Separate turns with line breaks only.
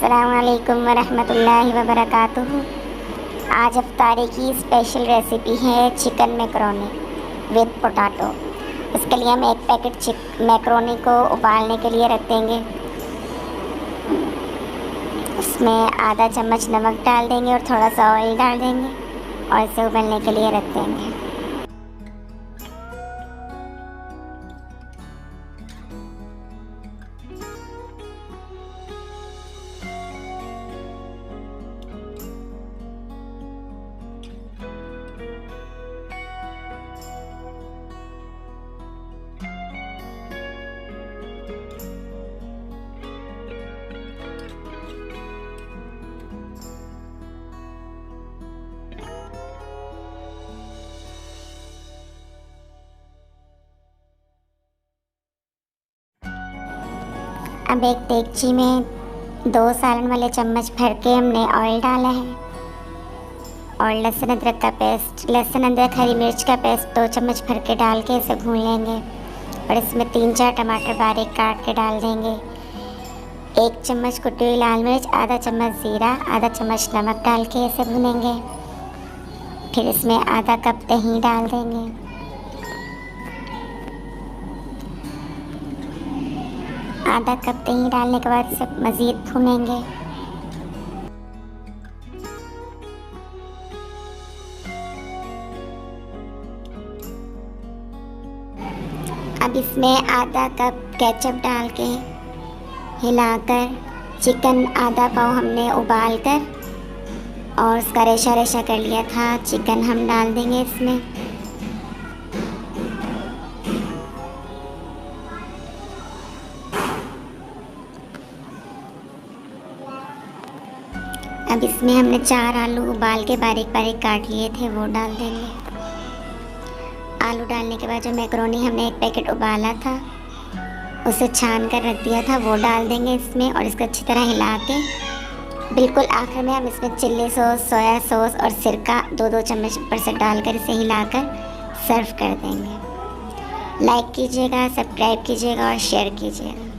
अस्सलामुअलैकुम वरहमतुल्लाहि वबरकातुहू। आज इफ्तारी की स्पेशल रेसिपी है चिकन मैकरोनी विद पोटैटो। इसके लिए हम एक पैकेट मैकरोनी को उबालने के लिए रख देंगे। उसमें आधा चम्मच नमक डाल देंगे और थोड़ा सा ऑयल डाल देंगे और इसे उबलने के लिए रख देंगे। अब एक देगची में 2 सालन वाले चम्मच भर के हमने ऑयल डाला है और लहसुन अदरक का पेस्ट, लहसुन अदरक हरी मिर्च का पेस्ट 2 चम्मच भर के डाल के इसे भून लेंगे और इसमें 3-4 टमाटर बारीक काट के डाल देंगे। 1 चम्मच कुटी हुई लाल मिर्च, आधा चम्मच ज़ीरा, आधा चम्मच नमक डाल के इसे भूनेंगे। फिर इसमें आधा कप दही डाल देंगे। आधा कप दही डालने के बाद इसे मज़ीद भूनेंगे। अब इसमें आधा कप केचप डाल के हिलाकर चिकन आधा पाव हमने उबाल कर और उसका रेशा रेशा कर लिया था चिकन हम डाल देंगे इसमें। अब इसमें हमने 4 आलू उबाल के बारीक बारीक काट लिए थे वो डाल देंगे। आलू डालने के बाद जो मैकरोनी हमने एक पैकेट उबाला था उसे छान कर रख दिया था वो डाल देंगे इसमें और इसको अच्छी तरह हिला के बिल्कुल आखिर में हम इसमें चिल्ली सॉस, सोया सॉस और सिरका 2-2 चम्मच ऊपर से डालकर इसे हिलाकर सर्व कर देंगे। लाइक कीजिएगा, सब्सक्राइब कीजिएगा और शेयर कीजिएगा।